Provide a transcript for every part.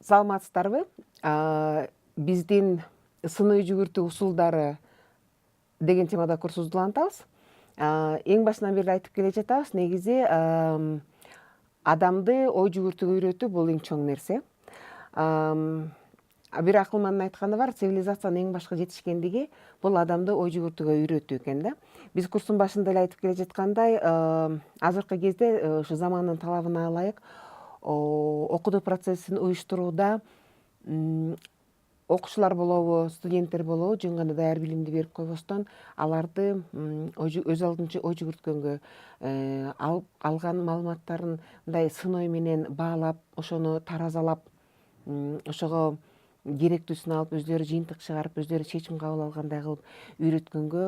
Саламатсыздарбы? Биздин сыны жүгүртүү усулдары деген темада курсубузду улантабыз. Эң башынан бери айтып келе жатабыз, негизи адамды ой жүгүртүүгө үйрөтүү бул эң чоң нерсе. Бир акылмандын айтканы бар, цивилизациянын эң башкы жетишкендиги бул адамды ой жүгүртүүгө үйрөтүү экен да. Биз курстун башында эле айтып келе жаткандай, азыркы кезде ушу замандын талабына ылайык окутуу процессин уюштурууда окуучулар болобу, студенттер болобу жөн гана даяр билимди берип койбостон, аларды өз алдынча ой жүгүрткөнгө, алган маалыматтарын мындай сын ой менен баалап, ошону таразалап, ошого керектүүсүн алып, өздөрү жыйынтык чыгарып, өздөрү чечим кабыл алгандай кылып үйрөткөнгө,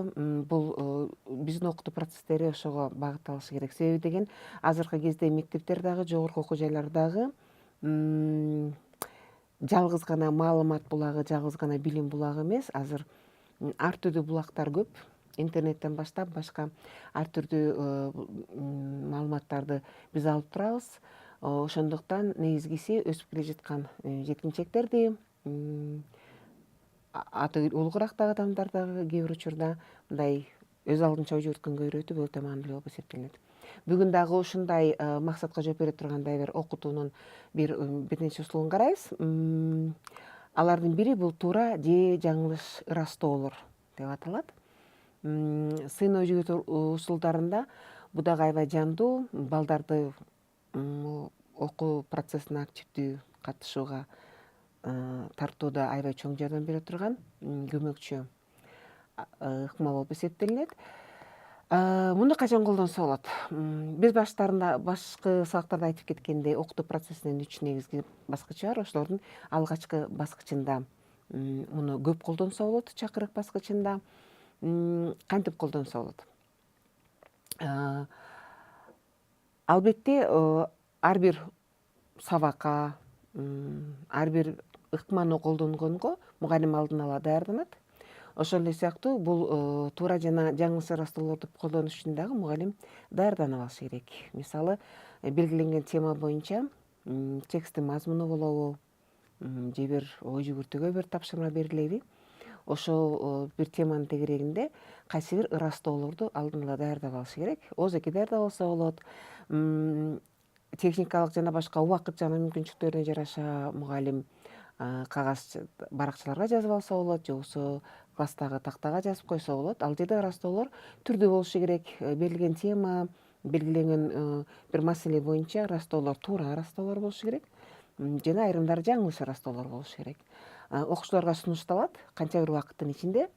бул биздин окутуу процесстери ошого багытталышы керек. Себеби деген азыркы кезде мектептер дагы, жогорку окуу жайлар дагы жалгыз гана маалымат булагы, жалгыз гана билим булагы эмес. Азыр ар түрдүү булактар көп. Интернеттен баштап башка ар түрдүү маалыматтарды биз алып турабыз. Ошондуктан негизгиси өсүп келе жаткан жеткинчектерди, аты улуураактагы адамдар дагы кээ бир учурда мындай өз алдынча ой жүгүрткөнгө үйрөтүү бул өтө маанилүү болуп эсептелет. Бүгүн дагы ушундай максатка жооп бере тургандай бир окутуунун бир нече усулун карайбыз. Алардын бири бул туура же жаңылыш ырастоолор деп аталат. Сын ой жүгүртүү усулдарында бул дагы аябай жандуу, балдарды окуу процессине активдүү катышууга тартууда аябай чоң жардам бере турган көмөкчү ыкма болуп эсептелинет. Муну качан колдонсо болот? Биз башкы сабактарда айтып кеткендей, окутуу процессинин 3 негизги баскычы бар. Ошолордун алгачкы баскычында муну көп колдонсо болот, чакырык баскычында. Кантип колдонсо болот? Албетте, ар бир сабакка, ар бир ыкманы колдонгонго мугалим алдын ала даярданат. Ошол эле сыяктуу бул туура жана жаңылыш ырастоолорду колдонуш үчүн дагы мугалим даярданып алышы керек. Мисалы, белгиленген тема боюнча тексттин мазмуну болобу, же бир ой жүгүртүүгө бир тапшырма берилеби, ошол бир теманын тегерегинде кайсы бир ырастоолорду алдын ала даярдап алышы керек. Оозеки даярдап алса болот. Техникалык жана башка убакыт жана мүмкүнчүлүктөрүнө жараша мугалим кагаз баракчаларга жазып алса болот, же болбосо класстагы тактага жазып койсо болот. Ал жерде ырастоолор түрдүү болушу керек. Берилген тема, белгиленген бир маселе боюнча ырастоолор туура ырастоолор болушу керек. Жана айрымдары жаңылыш ырастоолор болушу керек. Окуучуларга сунушталат. Канча бир убакыттын ичинде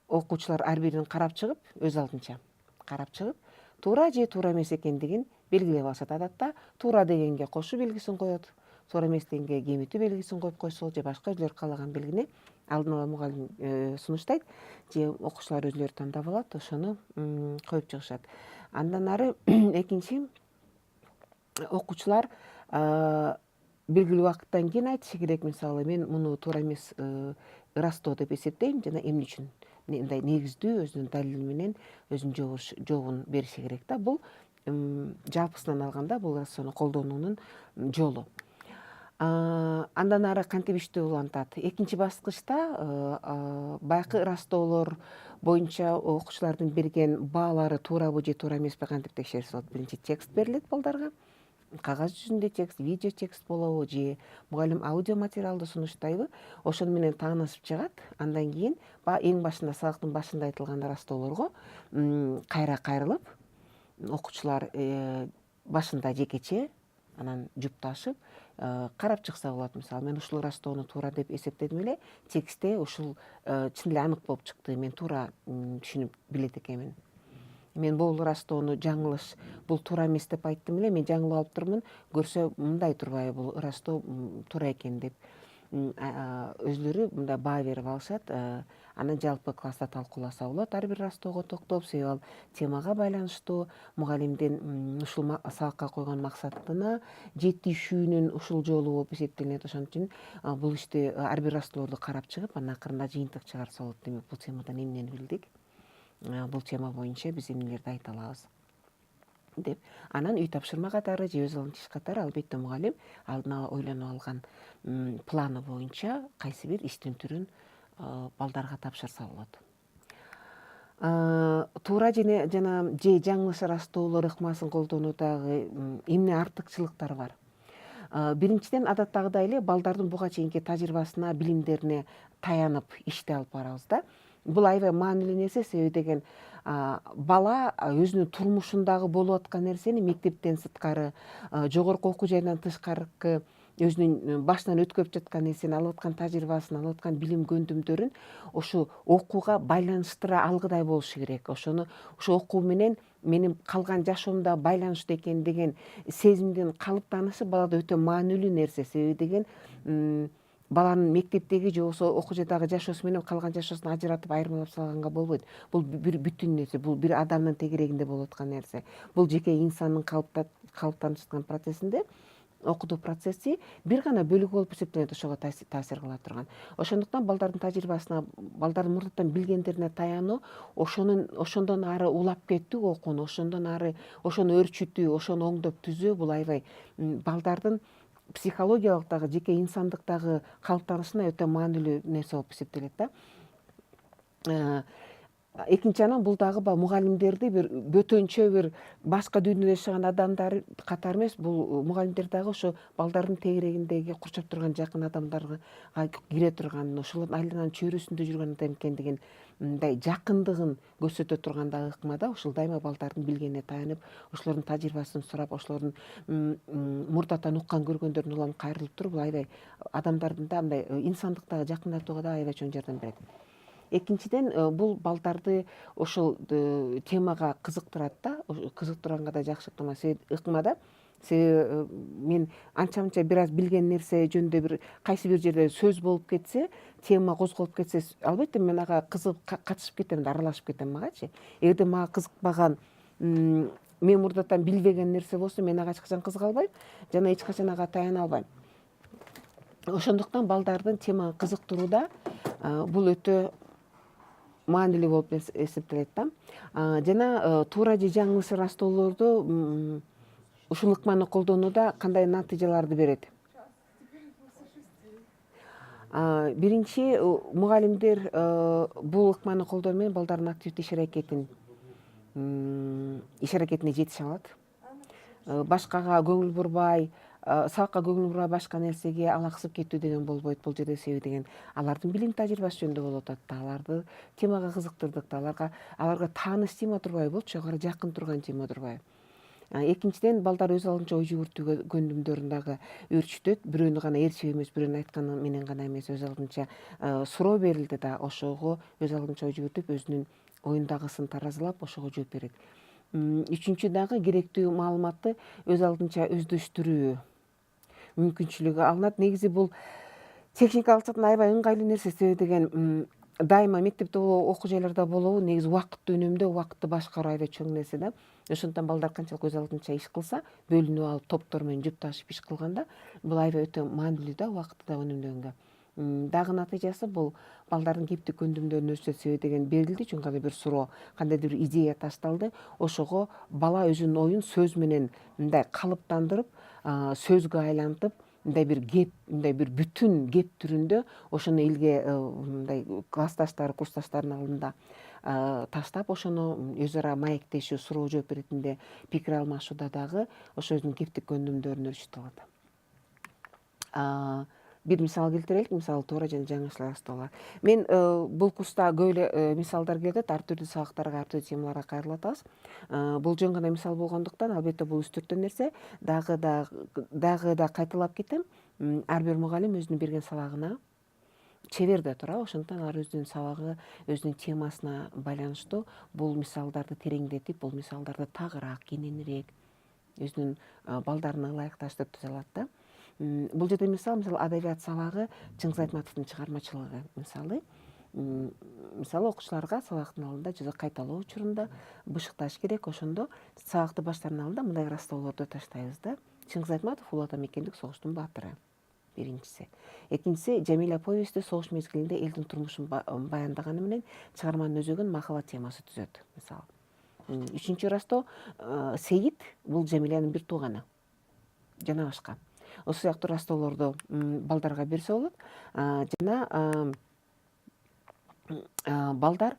окуучулар ар бирин карап чыгып, өз алдынча карап чыгып, туура же туура эмес экендигин белгилеп алышат. Адатта туура дегенге кошуу белгисин коет, туура эмес дегенге кемитүү белгисин коюп койсо, же башка өзүлөрү каалаган белгини алдын ала мугалим сунуштайт, же окуучулар өзүлөрү тандап алат, ошону коюп чыгышат. Андан ары экинчи, окуучулар белгилүү убакыттан кийин айтышы керек. Мисалы, мен муну туура эмес ырастоо деп эсептейм жана эмне үчүн, мындай негиздүү өзүнүн далили менен өзүнүн жообун бериши керек да. Бул жалпысынан алганда бул ырастоону колдонуунун жолу. Андан ары кантип иштөө улантат? Экинчи баскычта баякы ырастоолор боюнча окуучулардын берген баалары туурабы же туура эмеспи кантип текшерсе болот? Биринчи текст берилет балдарга. Кагаз жүзүндө текст, видео текст болобу, же мугалим аудио материалды сунуштайбы? Ошону менен таанышып чыгат. Андан кийин эң башында, сабактын башында айтылган ырастоолорго кайра кайрылып, окуучулар башында жекече, анан жупташып карап чыкса болот. Мисалы, мен ушул ырастоону туура деп эсептедим эле, текстте ушул чын эле анык болуп чыкты, мен туура түшүнүп билет экенмин. Мен бул ырастоону жаңылыш, бул туура эмес деп айттым эле, мен жаңылып алыптырмын, көрсө мындай турбайбы, бул ырастоо туура экен деп өзүлөрү мындай баа берип алышат. Анан жалпы класста талкууласа болот ар бир ырастоого токтоп, себеби ал темага байланыштуу, мугалимдин ушул сабакка койгон максатына жетишүүнүн ушул жолу болуп эсептелинет. Ошон үчүн бул ишти ар бир ырастоолорду карап чыгып, анан акырында жыйынтык чыгарса болот. Демек, бул темадан эмнени билдик, бул тема боюнча биз эмнелерди айта алабыз. деп. Анан үй тапшырма катары же өз алдынча иш катары албетте мугалим алдын ала ойлонуп алган планы боюнча кайсы бир иштин түрүн балдарга тапшырса болот. Туура жана же жаңылыш ырастоолор ыкмасын колдонуудагы эмне артыкчылыктар бар? Биринчиден, адаттагыдай эле балдардын буга чейинки тажрыйбасына, билимдерине таянып иштей алып барабыз да. Бул аябай маанилүү нерсе, себеби деген бала өзүнүн турмушундагы болуп аткан нерсени мектептен сырткары, жогорку окуу жайынан тышкаркы өзүнүн башынан өткөрүп жаткан нерсени, алып аткан тажрыйбасын, алып аткан билим көндүмдөрүн ошо окууга байланыштыра алгыдай болушу керек. Ошону ошо окуу менен менин калган жашоомда байланыштуу экен деген сезимдин калыптанышы балада өтө маанилүү нерсе. Себеби деген баланын мектептеги же болбосо окуу жайдагы жашоосу менен калган жашоосун ажыратып айырмалап салганга болбойт. Бул бир бүтүн нерсе, бул бир адамдын тегерегинде болуп аткан нерсе. Бул жеке инсандын калыптанышкан процессинде окутуу процесси бир гана бөлүгү болуп эсептелет, ошого таасир кыла турган. Ошондуктан балдардын тажрыйбасына, балдардын мурдатан билгендерине таянуу, ошондон ары улап кетүү окууну, ошондон ары ошону өрчүтүү, ошону оңдоп түзүү бул аябай балдардын психологиялык дагы, жеке инсандык дагы калыптанышына өтө маанилүү нерсе болуп эсептелет да. Экинчи анан бул дагы мугалимдерди бир бөтөнчө бир башка дүйнөдө жашаган адамдар катары эмес, бул мугалимдер дагы ошо балдардын тегерегиндеги курчап турган жакын адамдарга кире турган, ошолордун айлананын чөйрөсүндө жүргөн адам экен деген мындай жакындыгын көрсөтө турган дагы ыкма да. Ошол дайыма балдардын билгенине таянып, ошолордун тажрыйбасын сурап, ошолордун мурдатан уккан көргөндөрүн улам кайрылып туруп, бул аябай адамдардын да мындай инсандыктагы жакындатууга да аябай чоң жардам берет. Экинчиден, бул балдарды ошол темага кызыктырат да, кызыктырганга да жакшы ыкма да. Себеби мен анча мынча бир аз билген нерсе жөнүндө бир кайсы бир жерде сөз болуп кетсе, тема козголуп кетсе, албетте мен ага кызыгып катышып кетем да, аралашып кетем магачы. Эгерде мага кызыкпаган, мен мурдатан билбеген нерсе болсо, мен ага эч качан кызыга албайм жана эч качан ага таяна албайм. Ошондуктан балдардын темага кызыктырууда бул өтө маанилүү болуп эсептелет да. Жана туура же жаңылыш ырастоолорду ушул ыкманы колдонууда кандай натыйжаларды берет? Биринчи, мугалимдер бул ыкманы колдонуу менен балдардын активдүү иш аракетине жетише алат. Башкага көңүл бурбай, сабакка көңүл бурбай башка нерсеге алаксып кетүү деген болбойт бул жерде. Себеби деген алардын билим тажрыйбасы жөнүндө болуп атат да, аларды темага кызыктырдык да, аларга тааныш тема турбайбы, болчу аларга жакын турган тема турбайбы. Экинчиден, балдар өз алдынча ой жүгүртүү көндүмдөрүн дагы өрчүтөт. Бирөөнү гана ээрчип эмес, бирөөнүн айтканы менен гана эмес, өз алдынча суроо берилди да, ошого өз алдынча ой жүгүртүп, өзүнүн оюндагысын таразылап, ошого жооп берет. Үчүнчү дагы керектүү маалыматты өз алдынча өздөштүрүү мүмкүнчүлүгү алынат. Негизи бул техникалык жактан аябай ыңгайлуу нерсе. Себеби деген дайыма мектепте болобу, окуу жайларда болобу, негизи убакытты үнөмдөө, убакытты башкаруу аябай чоң нерсе да. Ошондуктан балдар канчалык өз алдынча иш кылса, бөлүнүп алып топтор менен жупташып иш кылганда, бул аябай өтө маанилүү да, убакытты да үнөмдөгөнгө. Дагы натыйжасы бул балдардын кептик көндүмдөрүн өрчүтөт. Себеби деген берилди чоң кандай бир суроо, кандайдыр бир идея ташталды, ошого бала өзүнүн оюн сөз менен мындай калыптандырып, сөзгө айлантып, мындай бир кеп, мындай бир бүтүн кеп түрүндө ошону элге мындай классташтары, курсташтарынын алдында таштап, ошону өз ара маектешүү, суроо жооп иретинде пикир алмашууда дагы ошо өзүнүн кептик көндүмдөрүн өрчүтүп алат. Бир мисал келтирелик, мисалы туура жана жаңылыш ырастоолор. Мен бул курста көп эле мисалдар келет, ар түрдүү сабактарга, ар түрдүү темаларга кайрылып атабыз. Бул жөн гана мисал болгондуктан, албетте бул үстүртөн нерсе, дагы да кайталап кетем. Ар бир мугалим өзүнүн берген сабагына чебер да туурабы, ошондуктан ар өзүнүн сабагы, өзүнүн темасына байланыштуу бул мисалдарды тереңдетип, бул мисалдарды тагыраак, кененирээк өзүнүн балдарына ылайыкташтырып түзө алат да. Бул жерде мисалы адабият сабагы Чыңгыз Айтматовдун чыгармачылыгы мисалы. Мисалы окуучуларга сабактын алдында жүзү кайталоо учурунда бышыкташ керек. Ошондо сабакты баштаардын алдында мындай ырастоолорду таштайбыз да. Чыңгыз Айтматов улуу ата мекендик согуштун баатыры. Биринчиси. Экинчиси, Жамиля повести согуш мезгилинде элдин турмушун баяндаганы менен чыгарманын өзөгүн махабат темасы түзөт, мисалы. Үчүнчү ырастоо Сейит бул Жамилянын бир тууганы жана башка. Ошол сыяктуу ырастоолорду балдарга берсе болот. Жана балдар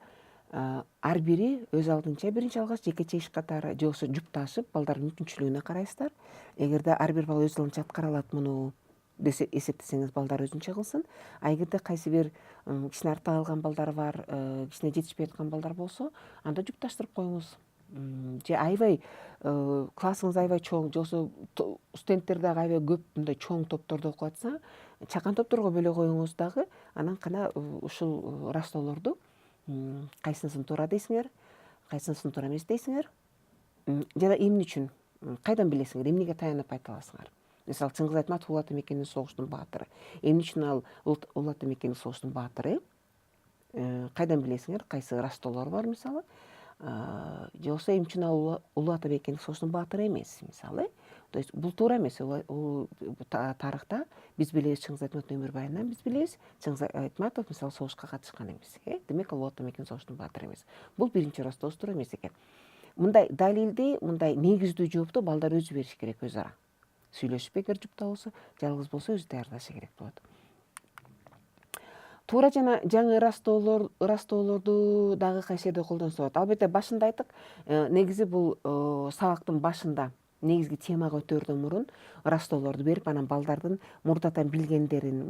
ар бири өз алдынча биринчи алгач жекече иш катары же болбосо жупташып балдардын мүмкүнчүлүгүнө карайсыздар. Эгерде ар бир бала өз алдынча аткара алат муну эсептесеңиз, балдар өзүнчө кылсын. А эгерде кайсы бир кичине артта калган балдар бар, кичине жетишпей аткан балдар болсо, анда жупташтырып коюңуз. Же аябай классыңыз аябай чоң, же болбосо студенттер дагы аябай көп мындай чоң топтордо окуп атса, чакан топторго бөлө коюңуз дагы. Анан кана ушул ырастоолорду кайсынысын туура дейсиңер, кайсынысын туура эмес дейсиңер, жана эмне үчүн, кайдан билесиңер, эмнеге таянып айта аласыңар. Мисалы, Чыңгыз Айтматов Улуу Ата Мекендин согуштун баатыры. Эмне үчүн ал Улуу Ата Мекендин согуштун баатыры? Кайдан билесиңер, кайсы ырастоолор бар мисалы. Же болбосо эмне үчүн ал Улуу Ата Мекендин согуштун баатыры эмес мисалы. То есть бул туура эмес. Тарыхта биз билебиз, Чыңгыз Айтматовдун өмүр баянынан биз билебиз, Чыңгыз Айтматов мисалы согушка катышкан эмес. Демек Улуу Ата Мекендин согуштун баатыры эмес. Бул биринчи ырастообуз туура эмес экен. Мындай далилди, мындай негиздүү жоопту балдар өзү бериш керек өз ара. Сүйлөшүп эгер жупта болсо, жалгыз болсо өзү даярдашы керек болот. Туура жана жаңы ырастоолорду дагы кайсы жерде колдонсо болот. Албетте башында айттык, негизи бул сабактын башында негизги темага өтөөрдөн мурун ырастоолорду берип, анан балдардын мурдатан билгендерин,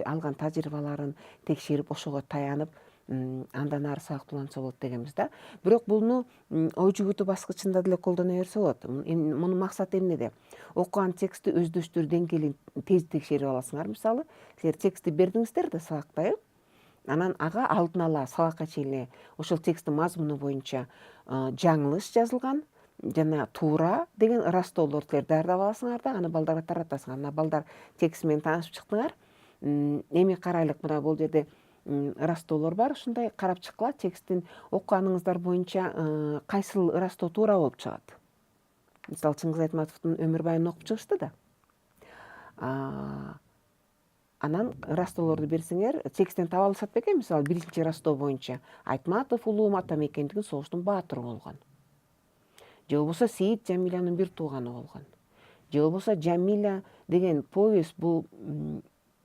алган тажрыйбаларын текшерип, ошого таянып, андан ары сабакты улантса болот дегенбиз да. Бирок буну ой жүгүртүү баскычында деле колдоно берсе болот. Мунун максаты эмнеде? Окуган текстти өздөштүр деңгээлин тез текшерип аласыңар. Мисалы, силер текстти бердиңиздер да сабакта, анан ага алдын ала сабакка чейин ошол тексттин мазмуну боюнча жаңылыш жазылган жана туура деген ырастоолорду силер даярдап аласыңар да, аны балдарга таратасыңар. Анан балдар текст менен таанышып чыктыңар. Эми карайлык, мына бул жерде ырастоолор бар, ушундай карап чыккыла, тексттин окуганыңыздар боюнча кайсыл ырастоо туура болуп чыгат. Мисалы, Чыңгыз Айтматовдун өмүр баянын окуп чыгышты да. Анан ырастоолорду берсеңер, тексттен таба алышат бекен. Мисалы, биринчи ырастоо боюнча Айтматов Улуу Ата Мекендин согуштун баатыры болгон. Же болбосо Сейит Жамилянын бир тууганы болгон. Же болбосо Жамиля деген повесть бул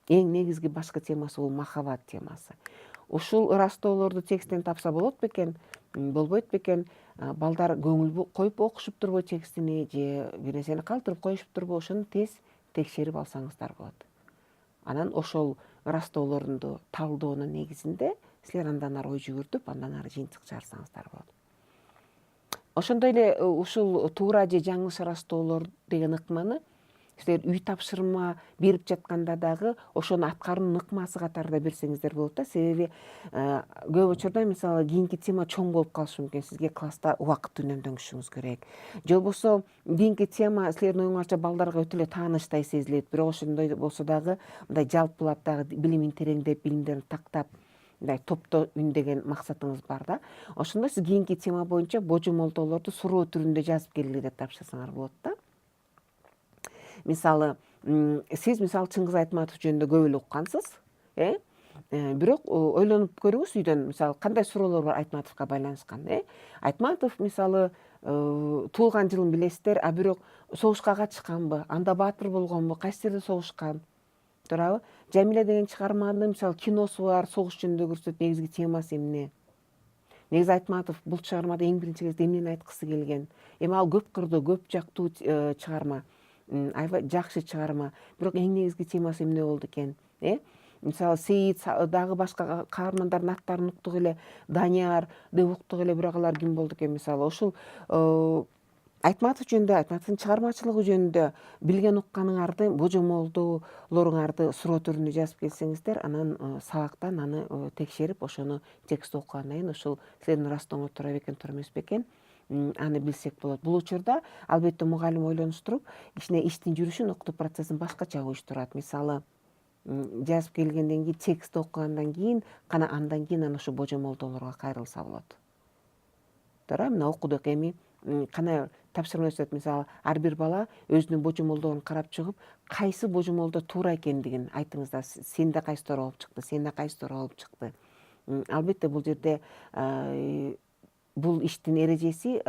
эң негизги башкы темасы бул махаббат темасы. Ушул ырастоолорду тексттен тапса болот бекен, болбойт бекен? Балдар көңүл коюп окушуптурбу текстини, же бир нерсени калтырып коюшуптурбу? Ошону тез текшерип алсаңыздар болот. Анан ошол ырастоолорду талдоонун негизинде силер андан ары ой жүгүртүп, андан ары жыйынтык чыгарсаңыздар болот. Ошондой эле ушул туура же жаңылыш ырастоолор деген ыкманы силер үй тапшырма берип жатканда дагы ошону аткаруунун ыкмасы катарында берсеңиздер болот да. Себеби көп учурда мисалы кийинки тема чоң болуп калышы мүмкүн, сизге класста убакытты үнөмдөнгүшүңүз керек. Же болбосо кийинки тема силердин оюңарча балдарга өтө эле тааныштай сезилет, бирок ошондой болсо дагы мындай жалпылап дагы билимин тереңдеп, билимдерин тактап, мындай топто үндеген максатыңыз бар да. Ошондо сиз кийинки тема боюнча божомолдоолорду суроо түрүндө жазып келгиле деп тапшырсаңар болот да. Мисалы, сиз мисалы Чыңгыз Айтматов жөнүндө көп эле уккансыз, бирок ойлонуп көрүңүз үйдөн, мисалы кандай суроолор бар Айтматовго байланышкан. Айтматов мисалы туулган жылын билесиздер, а бирок согушка катышканбы, анда баатыр болгонбу, кайсы жерде согушкан, туурабы? Жамиля деген чыгарманын мисалы киносу бар, согуш жөнүндө көрсөтөт, негизги темасы эмне? Негизи Айтматов бул чыгармада эң биринчи кезде эмнени айткысы келген? Эми ал көп кырдуу, көп жактуу чыгарма, аябай жакшы чыгарма, бирок эң негизги темасы эмне болду экен? Мисалы, Сейит дагы башка каармандардын аттарын уктук эле, Данияр деп уктук эле, бирок алар ким болду экен? Мисалы, ушул Айтматов жөнүндө, Айтматовдун чыгармачылыгы жөнүндө билген укканыңарды, божомолдоолоруңарды суроо түрүндө жазып келсеңиздер, анан сабактан аны текшерип, ошону текст окугандан кийин ушул силердин ырастооңор туура бекен, туура эмес бекен, аны билсек болот. Бул учурда албетте мугалим ойлонуштуруп, кичине иштин жүрүшүн, окутуу процессин башкача уюштурат. Мисалы, жазып келгенден кийин, текстти окугандан кийин, кана андан кийин ана ушу божомолдоолорго кайрылса болот. Туура, мына окудук эми кана тапшырма өтөт. Мисалы, ар бир бала өзүнүн божомолдоорун карап чыгып, кайсы божомолдо туура экендигин айтыңыздар. Сенде кайсы туура болуп чыкты, сенде кайсы туура болуп чыкты. Албетте бул жерде бул иштин эрежеси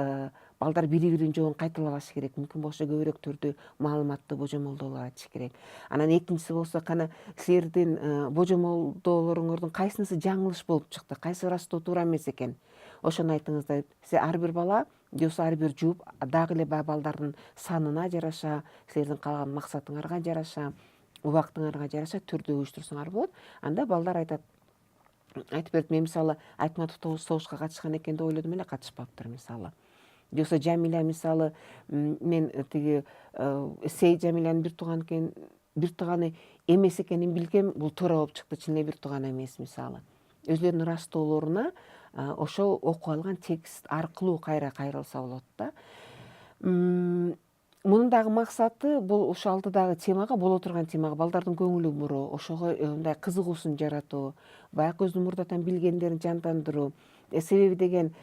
балдар бири биринин жообун кайталабашы керек, мүмкүн болсо көбүрөөк түрдө маалыматтуу божомолдоолор айтыш керек. Анан экинчиси болсо кана силердин божомолдоолоруңордун кайсынысы жаңылыш болуп чыкты, кайсы ырастоо туура эмес экен, ошону айтыңыздар. Ар бир бала же болбосо ар бир жуп дагы эле баягы балдардын санына жараша, силердин калган максатыңарга жараша, убактыңарга жараша түрдө уюштурсаңар болот. Анда балдар айтып берет, мен мисалы айтматов согушка катышкан экен деп ойлодум эле, катышпаптыр мисалы. Же болбосо Жамиля мисалы, мен тиги Сей Жамилянын бир тууганы эмес экенин билгем, бул туура болуп чыкты, чын эле бир тууган эмес мисалы. Өзлөрүнүн ырастоолоруна ошол окуп алган текст аркылуу кайра кайрылса болот да. Мунун дагы максаты бул ошо алдыдагы темага, боло турган темага балдардын көңүлүн буруу, ошого мындай кызыгуусун жаратуу, баягы өзүнүн мурдатан билгендерин жандандыруу. Себеби деген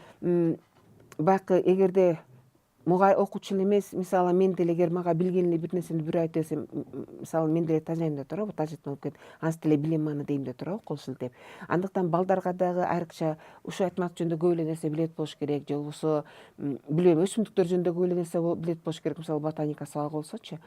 баягы эгерде окуучу эле эмес, мисалы мен деле эгер мага билген эле бир нерсени бирөө айтып берсе, мисалы мен деле тажайм да туурабы, тажатма болуп кетип, анысы деле билем аны дейм да туурабы, кол шилтеп. Андыктан балдарга дагы айрыкча ушул Айтматов жөнүндө көп эле нерсе билет болуш керек, же болбосо билбейм, өсүмдүктөр жөнүндө көп эле нерсе билет болуш керек, мисалы ботаника сабагы болсочу.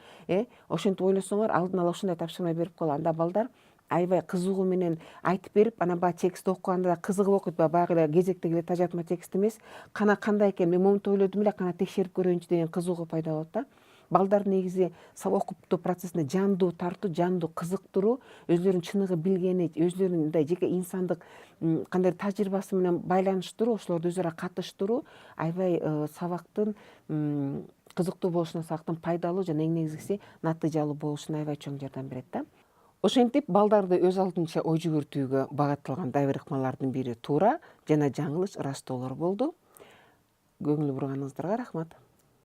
Ошентип ойлосоңор, алдын ала ушундай тапшырма берип койгула. Анда балдар аябай кызыгуу менен айтып берип, анан баягы текстти окуганда кызыгып окуйт. Баягы эле кезектеги эле тажатма текст эмес, кана кандай экен, мен момунтип ойлодум эле, кана текшерип көрөйүнчү деген кызыгуу пайда болот да. Балдар негизи окуптуу процессине жандуу тартуу, жандуу кызыктыруу, өзлөрүнүн чыныгы билгени, өзлөрүнүн мындай жеке инсандык кандайдыр тажрыйбасы менен байланыштыруу, ошолорду өзара катыштыруу аябай сабактын кызыктуу болушуна сабактын пайдалуу жана эң негизгиси натыйжалуу болушуна аябай чоң жардам берет да. Ошентип балдарды өз алдынча ой жүгүртүүгө багытталган дайыр ыкмалардын бири туура жана жаңылыш ырастоолор болду. Көңүл бурганыңыздарга рахмат.